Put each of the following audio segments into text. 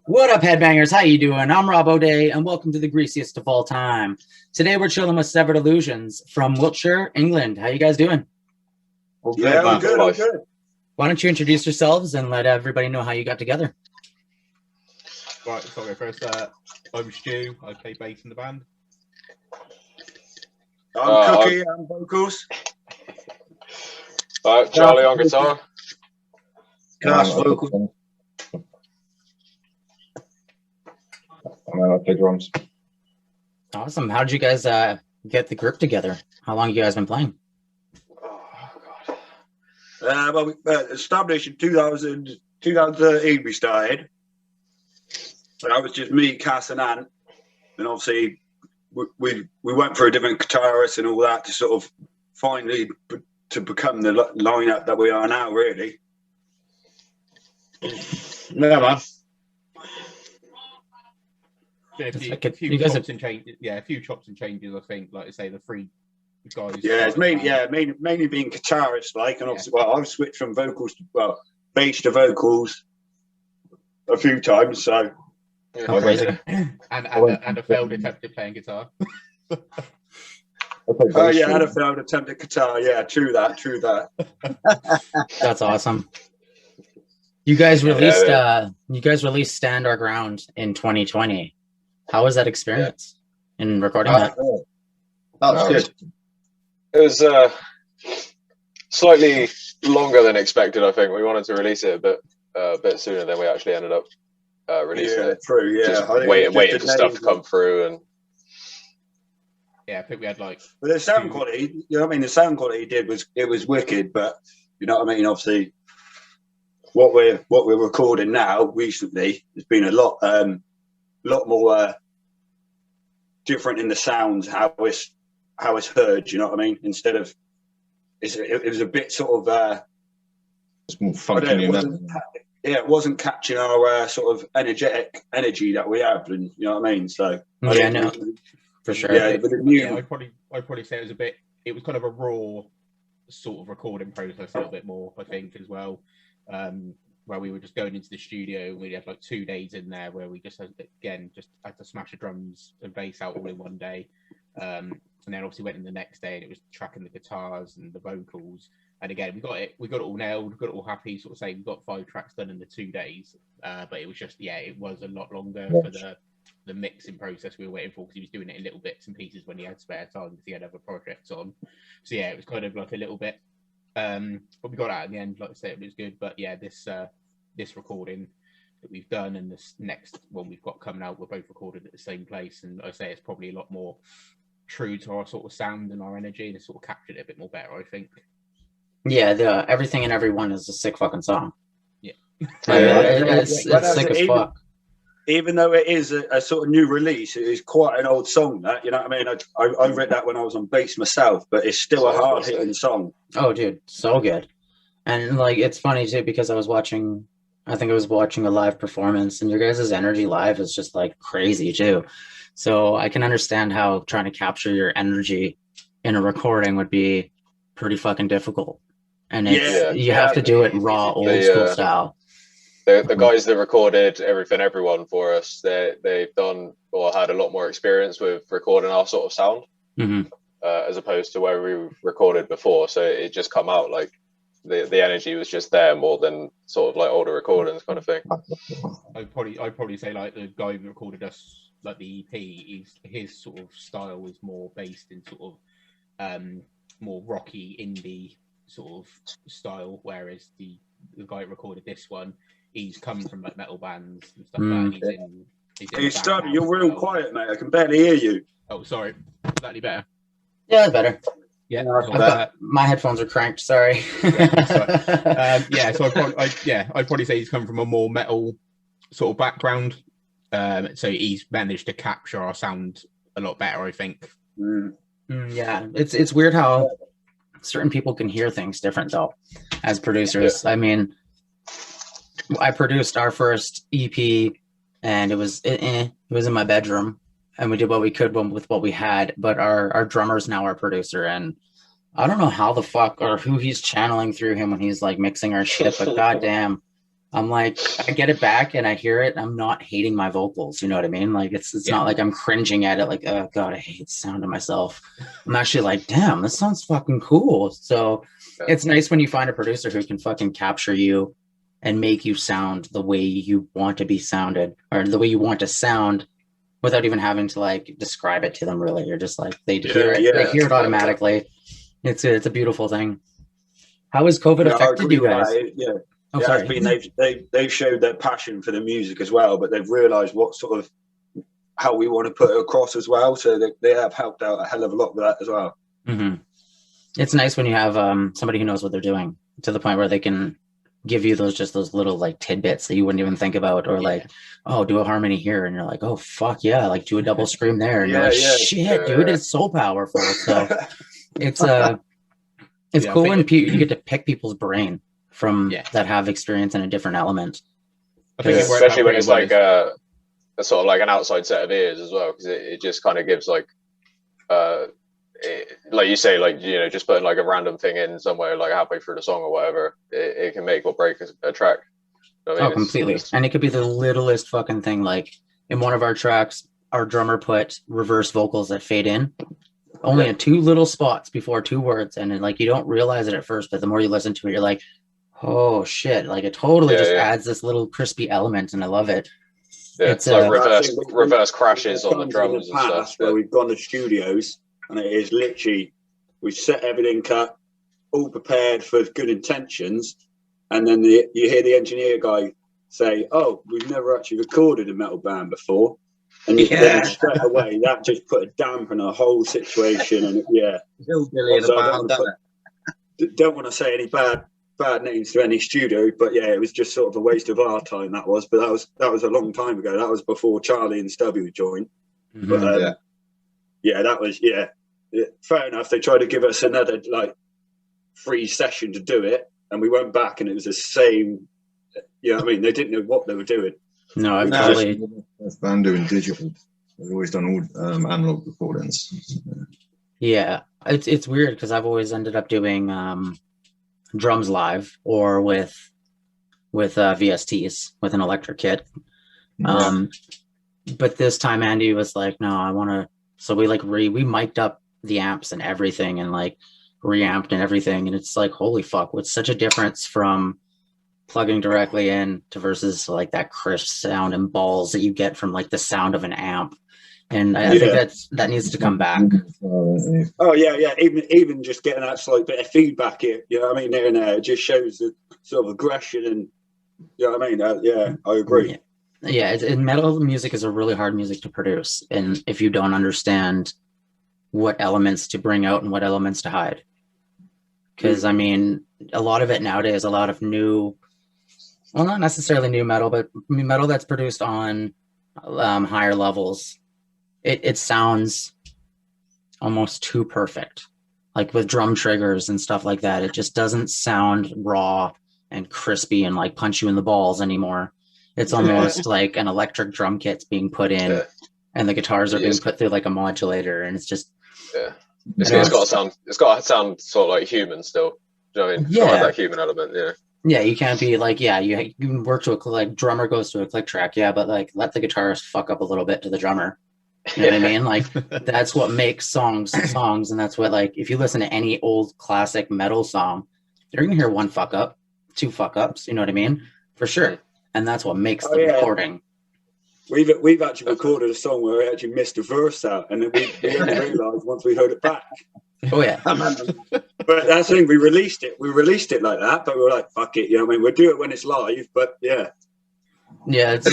What up, headbangers? How you doing? I'm Robb O'Day, and welcome to the Greasiest of all time. Today we're chilling with Severed Illusions from Wiltshire, England. How you guys doing? I'm good. Why don't you introduce yourselves and let everybody know how you got together? Right, so I'll go first. I'm Stu. I play bass in the band. I'm Cookie. I'm vocals. Charlie on guitar. Cash vocals. And then I play drums. Awesome. How did you guys get the group together? How long have you guys been playing? Oh, God. Well, we established in 2013 we started. So that was just me, Cass and Ant. And obviously we went for a different guitarist and all that to sort of finally to become the lineup that we are now, really. Yeah, man. A few chops and changes. I think, like I say, the three guys. Yeah, it's mainly being guitarist, like, and obviously, well, I've switched from vocals to bass to vocals a few times, so. Yeah, crazy. and a failed attempt at playing guitar. Oh yeah, and a failed attempt at guitar. Yeah, true that. That's awesome. You guys released Stand Our Ground in 2020. How was that experience in recording that? That was good. It was slightly longer than expected. I think we wanted to release it a bit sooner than we actually ended up releasing it. True. Yeah, just waiting for stuff to come through and. Yeah, I think we had like. But the sound quality, you know what I mean. The sound quality was wicked, but you know what I mean. Obviously, what we're recording now recently has been a lot more different in the sounds, how it's heard. You know what I mean? Instead of it was a bit sort of it's more funky. It wasn't catching our sort of energetic energy that we have, and you know what I mean. So no, for sure. Yeah, but I'd probably say it was kind of a raw sort of recording process a little bit more, I think, as well. Where we were just going into the studio and we had like 2 days in there where we just had to smash the drums and bass out all in one day. And then obviously went in the next day and it was tracking the guitars and the vocals. And again, we got it all nailed, got it all happy, sort of saying we got 5 tracks done in the 2 days. But it was just, it was a lot longer for the mixing process we were waiting for, because he was doing it in little bits and pieces when he had spare time because he had other projects on. So it was kind of like a little bit, but we got out in the end. Like I said, it was good. But this recording that we've done and this next one we've got coming out, we're both recorded at the same place, and I say it's probably a lot more true to our sort of sound and our energy, and it's sort of captured it a bit more better, I think. Yeah, the Everything and Everyone is a sick fucking song. Yeah, it's sick as fuck. Even though it is a sort of new release, it is quite an old song. That, you know what I mean? I read that when I was on bass myself, but it's still a hard hitting song. Oh, dude, so good. And like, it's funny too because I was watching a live performance, and your guys' energy live is just like crazy too. So I can understand how trying to capture your energy in a recording would be pretty fucking difficult. And you have to do it raw, old school style. The guys that recorded Everything Everyone for us, they've done or had a lot more experience with recording our sort of sound, as opposed to where we recorded before. So it just come out like the energy was just there more than sort of like older recordings kind of thing. I'd probably say like the guy who recorded us, like the EP, his sort of style is more based in sort of more rocky indie sort of style, whereas the guy who recorded this one, he's come from like metal bands and stuff like that. You're real quiet, mate. I can barely hear you. Oh, sorry. Is that any better? Yeah, it's better. Yeah, my headphones are cranked. Sorry. So I'd probably say he's come from a more metal sort of background. So he's managed to capture our sound a lot better, I think. Yeah, it's weird how certain people can hear things different though, as producers. I mean, I produced our first EP, and it was in my bedroom, and we did what we could with what we had. But our drummer's now our producer, and I don't know how the fuck or who he's channeling through him when he's like mixing our shit. But goddamn, I'm like, I get it back and I hear it. I'm not hating my vocals. You know what I mean? Like it's not like I'm cringing at it. Like, oh God, I hate the sound of myself. I'm actually like, damn, this sounds fucking cool. So it's nice when you find a producer who can fucking capture you and make you sound the way you want to be sounded, or the way you want to sound, without even having to like describe it to them. Really, you're just like they hear it automatically. It's a beautiful thing. How has COVID affected you guys? Oh, sorry. They've showed their passion for the music as well, but they've realised what sort of how we want to put it across as well. So they have helped out a hell of a lot with that as well. Mm-hmm. It's nice when you have somebody who knows what they're doing, to the point where they can give you those little like tidbits that you wouldn't even think about, or like, oh, do a harmony here, and you're like, oh fuck yeah, like do a double scream there, and you're like, shit, dude, it's so powerful. So it's cool when you get to pick people's brain from that have experience in a different element. Especially when it's like a sort of like an outside set of ears as well, because it just kind of gives like like you say, like, you know, just putting like a random thing in somewhere like halfway through the song or whatever, it can make or break a track. I mean, completely. And it could be the littlest fucking thing. Like in one of our tracks, our drummer put reverse vocals that fade in only in 2 little spots before 2 words, and then, like, you don't realize it at first, but the more you listen to it, you're like, oh shit, like it totally adds this little crispy element, and I love it. It's like reverse crashes on the drums and stuff. Where we've gone to studios, and it is literally, we've set everything up, all prepared for good intentions, and then you hear the engineer guy say, oh, we've never actually recorded a metal band before. And then straight away, that just put a damp on the whole situation. And don't want to say any bad names to any studio, but it was just sort of a waste of our time, that was. But that was a long time ago. That was before Charlie and Stubby joined. Mm-hmm. But that was fair enough. They tried to give us another like free session to do it, and we went back, and it was the same. You know what I mean? They didn't know what they were doing. No, I've totally. First band doing digital. We've always done all analog recordings. Yeah, it's weird because I've always ended up doing drums live or with VSTs with an electric kit. But this time Andy was like, no, I want to. So we like we mic'd up the amps and everything, and like reamped and everything, and it's like, holy fuck, what's such a difference from plugging directly in to versus like that crisp sound and balls that you get from like the sound of an amp. And I think that needs to come back. Oh yeah. Even just getting that slight bit of feedback here, you know what I mean, there and there, it just shows the sort of aggression, and you know what I mean. I agree. Metal music is a really hard music to produce, and if you don't understand what elements to bring out and what elements to hide, because I mean, a lot of it nowadays, a lot of new. Well, not necessarily new metal, but metal that's produced on higher levels. It sounds almost too perfect, like with drum triggers and stuff like that. It just doesn't sound raw and crispy and like punch you in the balls anymore. It's almost like an electric drum kit's being put in, and the guitars are being put through like a modulator, and it's just it's got to sound sort of like human still. Do you know what I mean? It's got that human element. Yeah, you can't be like, you can work to like drummer goes to a click track, but like let the guitarist fuck up a little bit to the drummer. You know what I mean? Like that's what makes songs, and that's what, like, if you listen to any old classic metal song, you're gonna hear 1 fuck up, 2 fuck ups. You know what I mean? For sure. And that's what makes the recording. We've actually recorded a song where we actually missed a verse out, and then we only realised once we heard it back. Oh yeah. But that's the thing, we released it like that, but we were like, fuck it, you know what I mean? We'll do it when it's live, but it's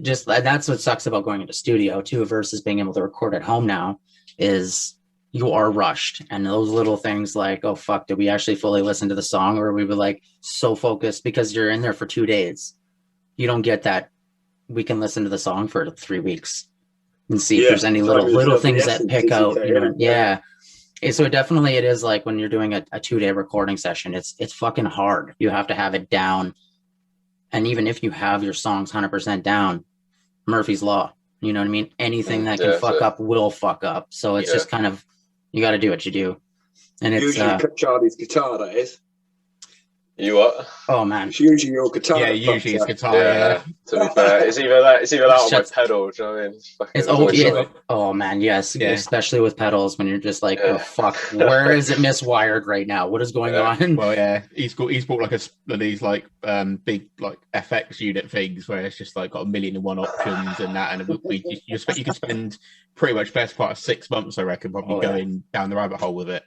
just, that's what sucks about going into studio too versus being able to record at home now, is you are rushed, and those little things like, oh fuck, did we actually fully listen to the song, or we were like so focused because you're in there for 2 days, you don't get that we can listen to the song for 3 weeks and see if there's any little things that pick out, you know. So definitely it is like when you're doing a 2-day recording session, it's fucking hard. You have to have it down. And even if you have your songs 100% down, Murphy's Law, you know what I mean? Anything that can fuck up will fuck up. So it's just kind of, you got to do what you do. And it's usually Charlie's guitar, that is. You what? Oh man, It's usually your guitar. Yeah, usually it's guitar. Yeah. To be fair, it's either that or my pedal. Do you know what I mean? It's always something. oh man, yes, Yeah. especially with pedals when you're just like, oh fuck, where is it miswired right now? What is going on? Well, yeah, he's bought like these like big like FX unit things where it's just like got 1,000,001 options and that, and you can spend pretty much best part of 6 months, I reckon, probably going down the rabbit hole with it.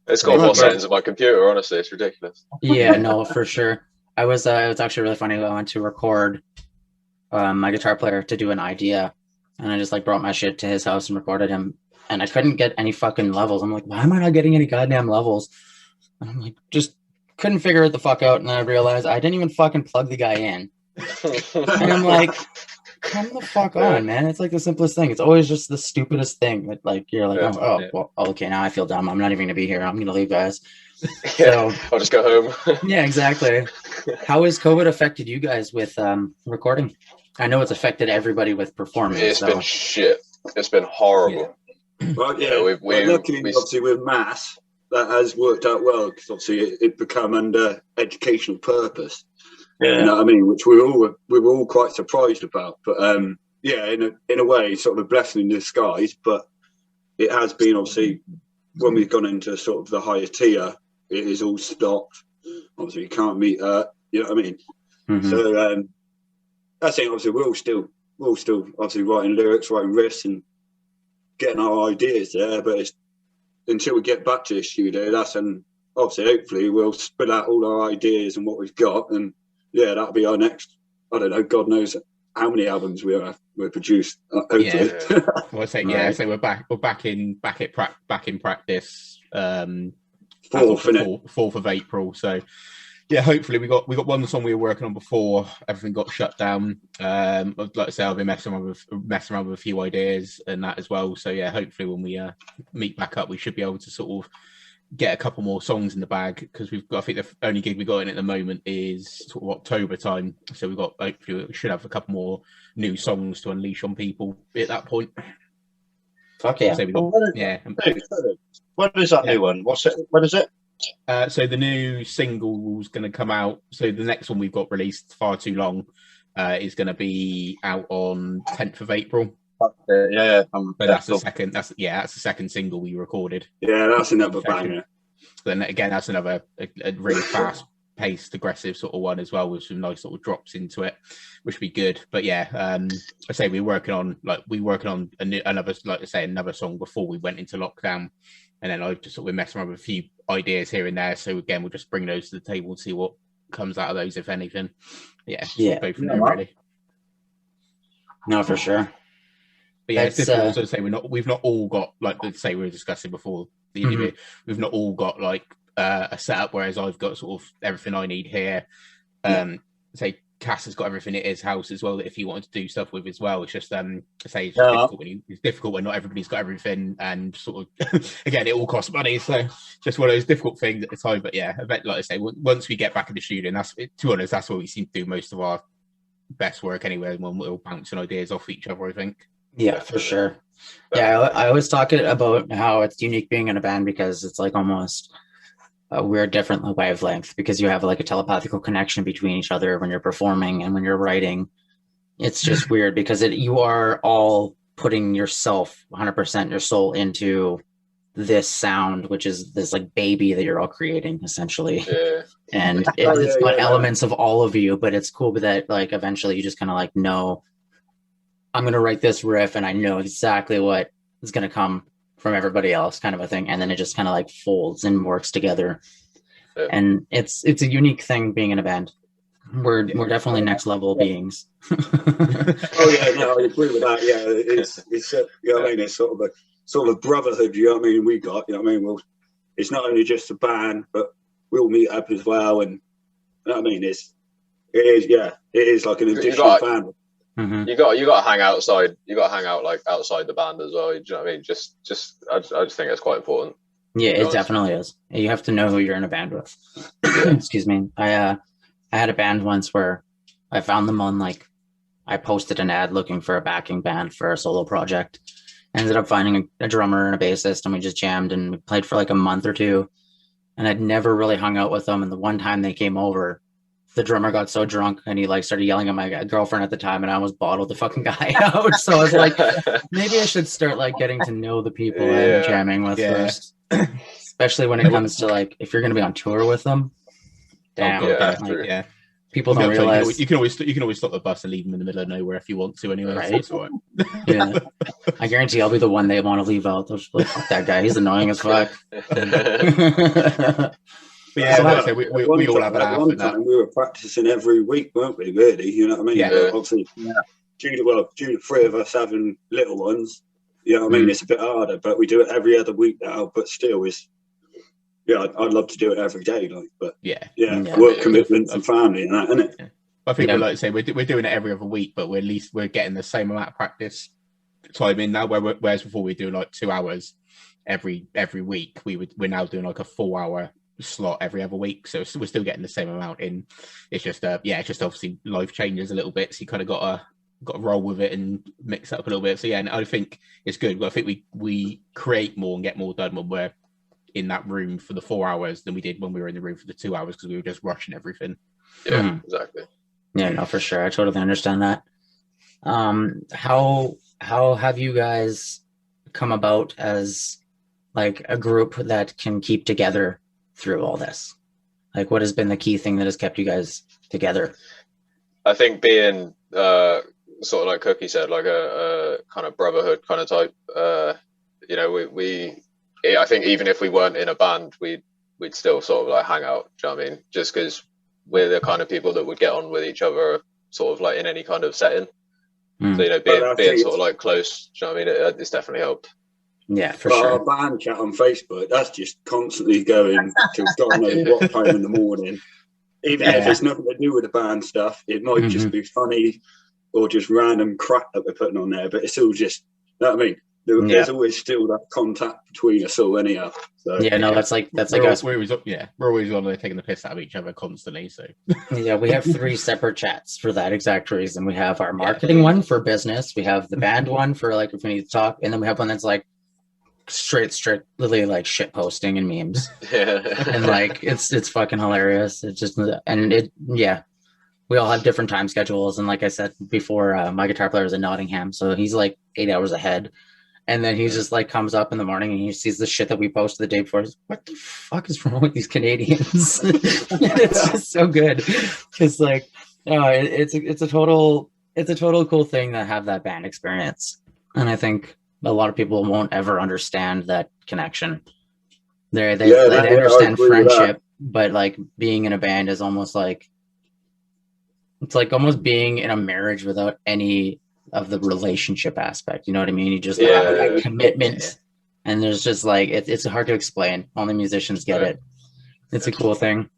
It's got more settings on my computer. Honestly, it's ridiculous. Yeah, no, for sure. It was actually really funny. I went to record my guitar player to do an idea, and I just like brought my shit to his house and recorded him, and I couldn't get any fucking levels. I'm like, why am I not getting any goddamn levels? And I'm like, just couldn't figure it the fuck out. And then I realized I didn't even fucking plug the guy in. And I'm like, come the fuck on, man. It's like the simplest thing. It's always just the stupidest thing that like you're like, well, okay, now I feel dumb. I'm not even gonna be here. I'm gonna leave, guys. So I'll just go home. Yeah, exactly. How has COVID affected you guys with recording? I know it's affected everybody with performance. It's been shit. It's been horrible. Yeah. Well, we're lucky, obviously, with maths, that has worked out well because obviously it become under educational purpose. Yeah. You know what I mean? Which we were all quite surprised about. But yeah, in a way, sort of a blessing in disguise. But it has been obviously when we've gone into sort of the higher tier, it is all stopped. Obviously, you can't meet you know what I mean? Mm-hmm. So I think obviously we're all still obviously writing lyrics, writing riffs, and getting our ideas there. But it's until we get back to the studio, that's and obviously hopefully we'll spill out all our ideas and what we've got, and yeah, that'll be our next. I don't know, God knows how many albums we're produced. Hopefully. Yeah. Well, I say right. So we're back in practice. 4th of April. So yeah, hopefully we got one song we were working on before everything got shut down. Like I say, I've been messing around with a few ideas and that as well. So yeah, hopefully when we meet back up, we should be able to sort of get a couple more songs in the bag, because I think the only gig we got in at the moment is sort of October time. So hopefully we should have a couple more new songs to unleash on people at that point. Fuck yeah. So What is that new one? What is it? So the new single is going to come out. So the next one we've got released, Far Too Long, is going to be out on 10th of April. Yeah. But that's the second. That's the second single we recorded. Yeah, that's another banger. Then again, that's another a really fast-paced, aggressive sort of one as well, with some nice sort of drops into it, which would be good. But yeah, I say we're working on another song before we went into lockdown, and then I've just sort of been messing around with a few ideas here and there. So again, we'll just bring those to the table and see what comes out of those, if anything. Yeah. Go from there, really. No, for sure. But yeah, it's difficult to say we've not all got, like say we were discussing before the interview, we've not all got like a setup, whereas I've got sort of everything I need here. Say Cass has got everything at his house as well, that if he wanted to do stuff with as well. It's just it's difficult when not everybody's got everything, and sort of again, it all costs money, so just one of those difficult things at the time. But yeah, like I say, once we get back in the studio, and to be honest, that's where we seem to do most of our best work anyway, when we're all bouncing ideas off each other, I think. Yeah, for sure. Yeah, I always talk about how it's unique being in a band, because it's like almost a weird different wavelength, because you have like a telepathical connection between each other when you're performing and when you're writing. It's just weird because you are all putting yourself 100% your soul into this sound, which is this like baby that you're all creating essentially. And it's got elements of all of you, but it's cool that like eventually you just kind of like know, I'm going to write this riff and I know exactly what is going to come from everybody else, kind of a thing. And then it just kind of like folds and works together. And it's a unique thing being in a band. We're definitely next level beings. Oh yeah, no, I agree with that. Yeah, it's you know what I mean, it's sort of a brotherhood, you know what I mean, we got, you know what I mean, it's not only just a band, but we'll meet up as well, and you know what I mean, it is like an additional family. Mm-hmm. You got to hang outside. You got to hang out like outside the band as well. Do you know what I mean? I just think it's quite important. Yeah, it definitely is. You have to know who you're in a band with. Excuse me. I had a band once where I found them on I posted an ad looking for a backing band for a solo project. I ended up finding a drummer and a bassist, and we just jammed and we played for like a month or two. and I'd never really hung out with them. And the one time they came over, the drummer got so drunk and he like started yelling at my girlfriend at the time, and I almost bottled the fucking guy out. So I was like, maybe I should start like getting to know the people I'm jamming with first, especially when it comes to like if you're gonna be on tour with them. Damn, people don't realize you can always stop the bus and leave them in the middle of nowhere if you want to. Anyway, right? So all right. Yeah, I guarantee I'll be the one they want to leave out. They'll just be like, fuck that guy, he's annoying as fuck. But yeah, so we all have a laugh. One time we were practicing every week, weren't we? Really, you know what I mean? Yeah. Obviously, due to three of us having little ones, you know what I mean. It's a bit harder, but we do it every other week now. But still, I'd love to do it every day, like. But work commitments and family and that, isn't it? Yeah. I think like to say we're doing it every other week, but we're getting the same amount of practice time in now. Whereas before we do like 2 hours every week, we're now doing like a 4 hour slot every other week, so we're still getting the same amount in. It's just it's just obviously life changes a little bit, so you kind of got to roll with it and mix it up a little bit. So and I think it's good. I think we create more and get more done when we're in that room for the 4 hours than we did when we were in the room for the 2 hours, because we were just rushing everything. Exactly. Yeah, no, for sure, I totally understand that. How have you guys come about as like a group that can keep together through all this? Like, what has been the key thing that has kept you guys together? I think being sort of like Cookie said, like a kind of brotherhood kind of type. I think even if we weren't in a band, we'd still sort of like hang out. Do you know what I mean? Just because we're the kind of people that would get on with each other, sort of like in any kind of setting. So being sort of like close. Do you know what I mean? It's definitely helped. Yeah, for sure. Our band chat on Facebook, that's just constantly going till God knows what time in the morning. Even if it's nothing to do with the band stuff, it might just be funny or just random crap that we're putting on there. But it's all just, you know what I mean? There's always still that contact between us all anyhow. So that's like us. We're always on there taking the piss out of each other constantly. So yeah, we have 3 separate chats for that exact reason. We have our marketing one for business, we have the band one for like if we need to talk, and then we have one that's like strictly like shit posting and memes. And like it's fucking hilarious. It's just we all have different time schedules, and like I said before, my guitar player is in Nottingham, so he's like 8 hours ahead, and then he just like comes up in the morning and he sees the shit that we posted the day before. He's, what the fuck is wrong with these Canadians? It's just so good, because like it's a total cool thing to have that band experience. And I think a lot of people won't ever understand that connection. They understand friendship, but like being in a band is almost like, it's like almost being in a marriage without any of the relationship aspect. You know what I mean? You just have commitment, and there's just like it's hard to explain. Only musicians get it. It's a cool thing.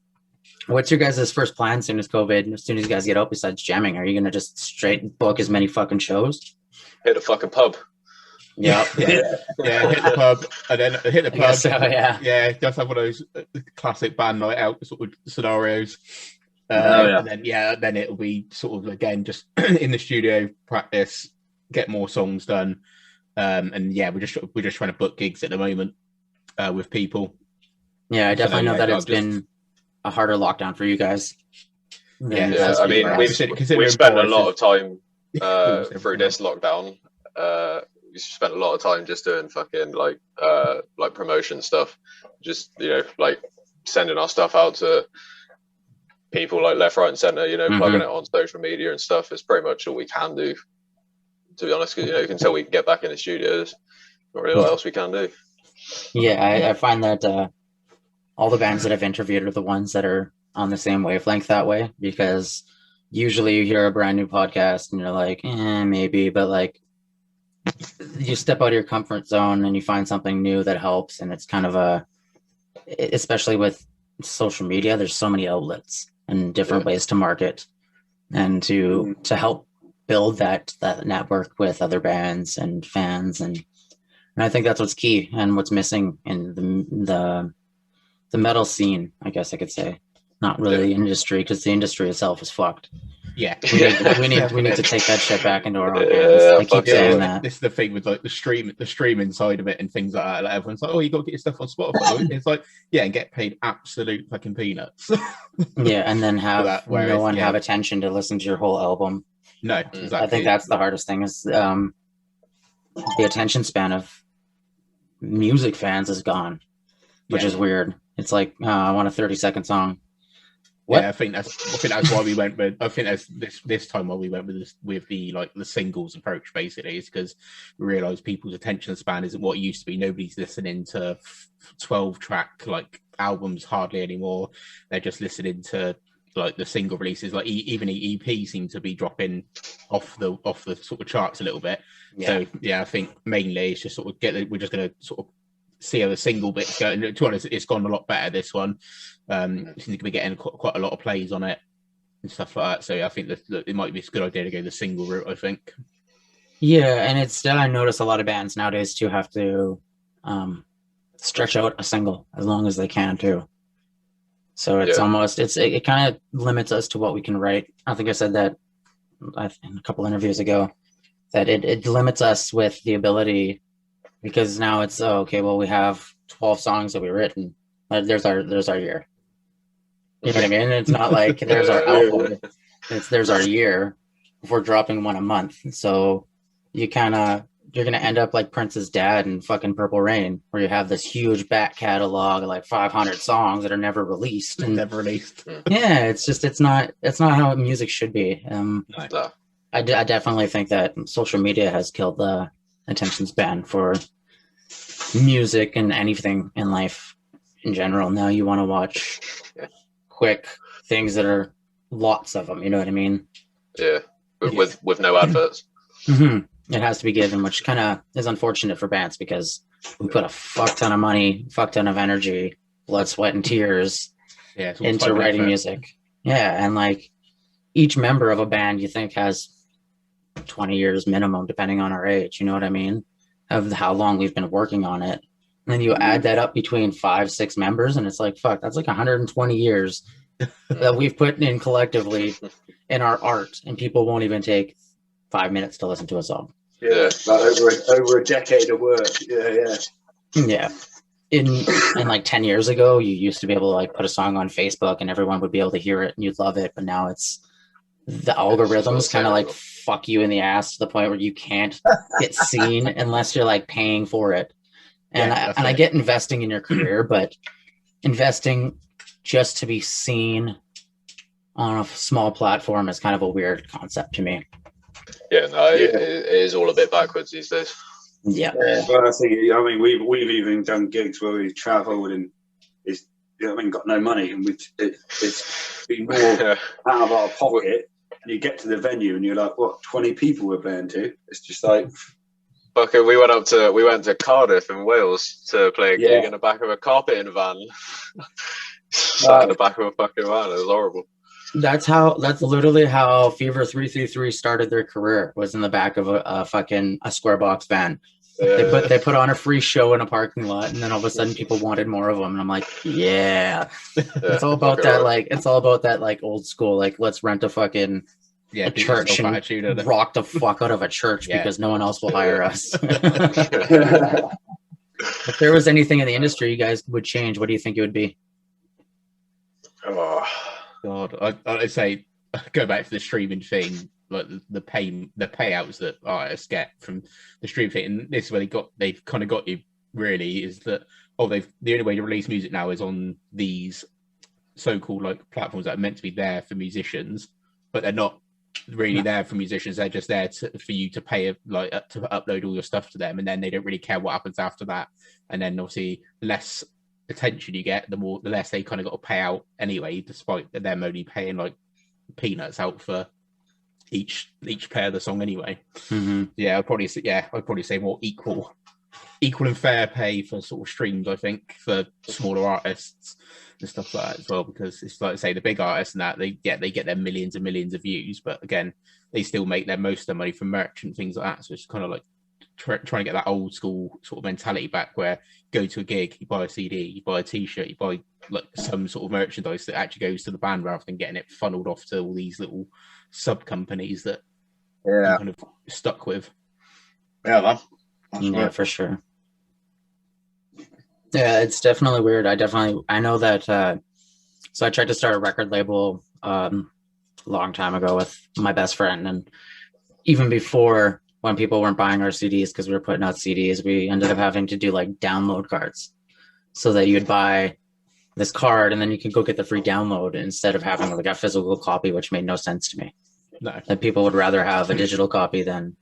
What's your guys' first plan as soon as COVID? As soon as you guys get out, besides jamming, are you gonna just straight book as many fucking shows? Hit a fucking pub. Yeah, hit the pub, and then hit the pub. So, just have one of those classic band night out sort of scenarios. And then it'll be sort of again just in the studio, practice, get more songs done, and we're just trying to book gigs at the moment with people. Yeah, I definitely know that it's been a harder lockdown for you guys. I mean, we've spent a lot of time through this lockdown. We spent a lot of time just doing fucking like promotion stuff, just like sending our stuff out to people like left, right, and center. Plugging it on social media and stuff. It's pretty much all we can do, to be honest. Because until we can get back in the studios, not really what else we can do. Yeah, I find that all the bands that I've interviewed are the ones that are on the same wavelength that way, because usually you hear a brand new podcast and you're like, maybe, but like you step out of your comfort zone and you find something new that helps. And it's kind of especially with social media, there's so many outlets and different ways to market and to help build that network with other bands and fans. And I think that's what's key and what's missing in the metal scene, I guess I could say. not really the industry, because the industry itself is fucked. Yeah, We need to take that shit back into our own hands. I keep saying that. This is the thing with like the streaming side of it and things like that. Like, everyone's like, "Oh, you got to get your stuff on Spotify." It's like, yeah, and get paid absolute fucking peanuts. Yeah, and then have no one have attention to listen to your whole album. No, exactly. I think that's the hardest thing is the attention span of music fans is gone, which is weird. It's like, I want a 30-second song. What? Yeah, I think that's why we went with. I think that's this time why we went with the singles approach. Basically, is because we realised people's attention span isn't what it used to be. Nobody's listening to 12-track like albums hardly anymore. They're just listening to like the single releases. Like even EP seem to be dropping off the sort of charts a little bit. Yeah. So yeah, I think mainly it's just sort of we're just going to sort of see how the single bits go. And to be honest, it's gone a lot better, this one. Seems to be getting quite a lot of plays on it and stuff like that. So I think that it might be a good idea to go the single route, I think. Yeah, and it's I notice a lot of bands nowadays too have to stretch out a single as long as they can too. So it's almost it kind of limits us to what we can write. I think I said that in a couple interviews ago, that it limits us with the ability, because now it's well, we have 12 songs that we've written. There's our year. You know what I mean? It's not like there's our album. There's our year. If we're dropping one a month, so you're gonna end up like Prince's dad in fucking Purple Rain, where you have this huge back catalog of like 500 songs that are never released. Never released. Yeah, it's not how music should be. I definitely think that social media has killed the attention span for music and anything in life in general. Now you want to watch quick things that are lots of them. You know what I mean? Yeah, with no adverts. Mm-hmm. It has to be given, which kind of is unfortunate for bands, because we put a fuck ton of money, fuck ton of energy, blood, sweat, and tears into writing music. Yeah, and like each member of a band, you think has 20 years minimum, depending on our age. You know what I mean? Of how long we've been working on it. And then you add that up between 5-6 members, and it's like, fuck, that's like 120 years that we've put in collectively in our art, and people won't even take 5 minutes to listen to a song. Yeah, like over a decade of work. Yeah. In like 10 years ago, you used to be able to like put a song on Facebook and everyone would be able to hear it and you'd love it. But now it's the algorithms kind of like fuck you in the ass to the point where you can't get seen unless you're like paying for it. And I get investing in your career, but investing just to be seen on a small platform is kind of a weird concept to me. Yeah, no, it is all a bit backwards these days. Yeah. But I think, I mean, we've even done gigs where we've travelled and it's, you know, I mean, got no money, and it's been more out of our pocket. And you get to the venue and you're like, what, 20 people we're playing to? It's just like. Okay, we went to Cardiff in Wales to play a gig in the back of a carpeting van. Sat in the back of a fucking van. It was horrible. That's literally how Fever 333 started their career, was in the back of a square box van. They put on a free show in a parking lot, and then all of a sudden people wanted more of them, and I'm like, it's all about that, like, it's all about that, like, old school, like, let's rent a fucking a church and rock the fuck out of a church because no one else will hire us. If there was anything in the industry you guys would change, what do you think it would be? Oh God, I'd say go back to the streaming thing, like the payouts that artists get from the stream thing, and this is where they've kind of got you, really, is that the only way to release music now is on these so-called like platforms that are meant to be there for musicians, but they're not really there for musicians. They're just there for you to pay to upload all your stuff to them, and then they don't really care what happens after that. And then obviously the less attention you get, the less they kind of got to pay out anyway, despite them only paying like peanuts out for each pair of the song anyway. Mm-hmm. I'd probably say more equal and fair pay for sort of streams, I think, for smaller artists and stuff like that as well, because it's like, say, the big artists and that they get their millions and millions of views, but again, they still make their most of their money from merch and things like that. So it's kind of like trying to get that old school sort of mentality back, where you go to a gig, you buy a CD, you buy a T-shirt, you buy like some sort of merchandise that actually goes to the band rather than getting it funneled off to all these little sub companies that you're kind of stuck with. Yeah, man. That's Yeah, right. for sure. Yeah, it's definitely weird. I know that. So I tried to start a record label a long time ago with my best friend, and even before, when people weren't buying our CDs because we were putting out CDs, we ended up having to do like download cards, so that you'd buy this card and then you can go get the free download instead of having like a physical copy, which made no sense to me. No, That people would rather have a digital copy than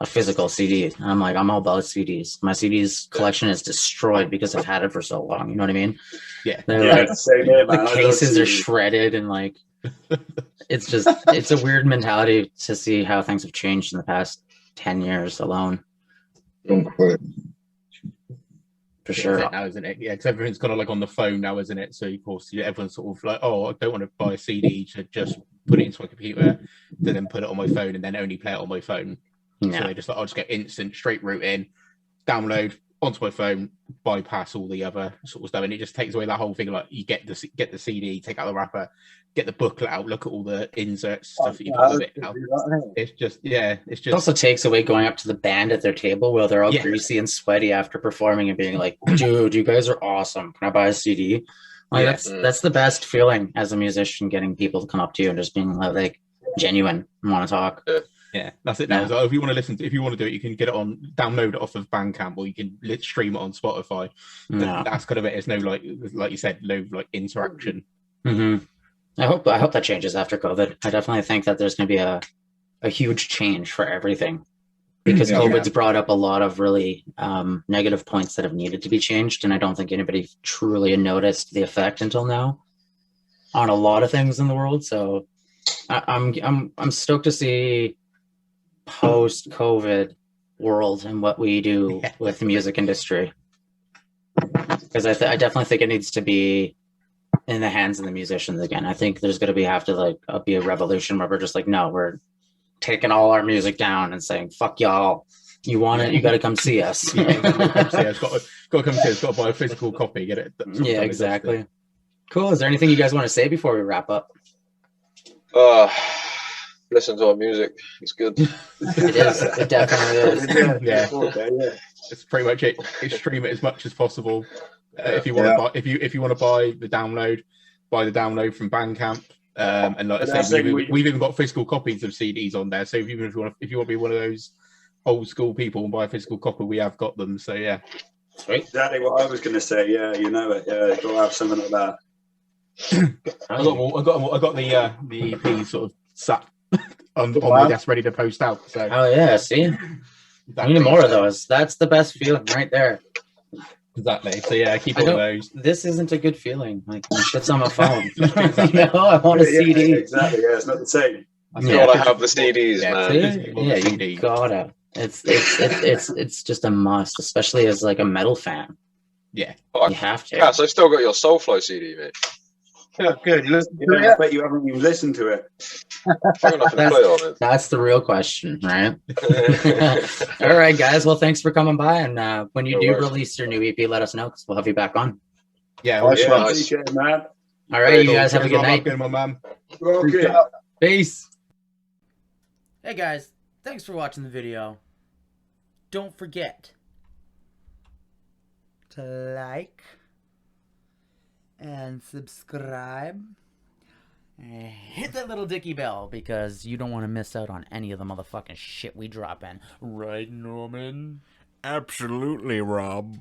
a physical CD. And I'm like, I'm all about CDs. My CDs collection is destroyed because I've had it for so long. You know what I mean? yeah, They're like, same here, man. the I cases love are CDs. shredded, and like it's a weird mentality to see how things have changed in the past 10 years alone, Don't quit. for That's sure. it now, isn't it? Yeah, because everything's kind of like on the phone now, isn't it? So of course, everyone's sort of like, oh, I don't want to buy a CD to just put it into my computer, to then put it on my phone and then only play it on my phone. So Yeah. they just like, I'll just get instant straight route in, download onto my phone, bypass all the other sort of stuff, and it just takes away that whole thing. Like you get the CD, take out the wrapper, get the booklet out, look at all the inserts, stuff that you got with it now. It's just it's It just also takes away going up to the band at their table while they're all Yeah. greasy and sweaty after performing and being like, dude, you guys are awesome. Can I buy a CD? Like Yeah. that's the best feeling as a musician, getting people to come up to you and just being like genuine and want to talk. Yeah, that's it now. Yeah. So if you want to do it, you can get it download it off of Bandcamp, or you can stream it on Spotify. Yeah. That's kind of it. It's no like you said, no like interaction. Mm-hmm. I hope that changes after COVID. I definitely think that there's going to be a huge change for everything, because Yeah. COVID's brought up a lot of really negative points that have needed to be changed, and I don't think anybody truly noticed the effect until now on a lot of things in the world. So I'm stoked to see post-COVID world and what we do with the music industry, because I definitely think it needs to be in the hands of the musicians again. I think there's going to have to be a revolution where we're just like, no, we're taking all our music down and saying, fuck y'all. You want it? You got to come see us. Got to come see us. Got to buy a physical copy. Get it. Yeah, exactly. Cool. Is there anything you guys want to say before we wrap up? Listen to our music. It's good. It is. It definitely is. Yeah. It's pretty much it. Stream it as much as possible. If you want to buy, if you want to buy the download from Bandcamp. And like I said, we've even got physical copies of CDs on there. So if you want to be one of those old school people and buy a physical copy, we have got them. So yeah, Sweet. Exactly what I was going to say. Yeah, you know it. Yeah, got to have something like that. I got the EP sort of sat on my desk ready to post out. So Oh yeah, see, I need more of those. That's the best feeling right there. Exactly. So yeah, keep all of those. This isn't a good feeling. Like my shit's on my phone. No, I want a CD. Exactly. Yeah, it's not the same. You gotta have the CDs, man. You gotta. It's just a must, especially as like a metal fan. Yeah, you have to. Yeah, so I've still got your Soulflow CD, mate. Yeah, good. You listen to Yeah, it? I bet you haven't even listened to it. I've got nothing to play on That's the real question, right? it. All right, guys. Well, thanks for coming by. And when you No do worries. release your new EP, let us know, because we'll have you back on. yeah. Nice Yeah, one. nice. Appreciate it, man. All right, you guys have a good night. Good, my man. Okay. Peace. Hey guys, thanks for watching the video. Don't forget to like and subscribe and hit that little dicky bell, because you don't want to miss out on any of the motherfucking shit we drop in. Right, Norman? Absolutely, Rob.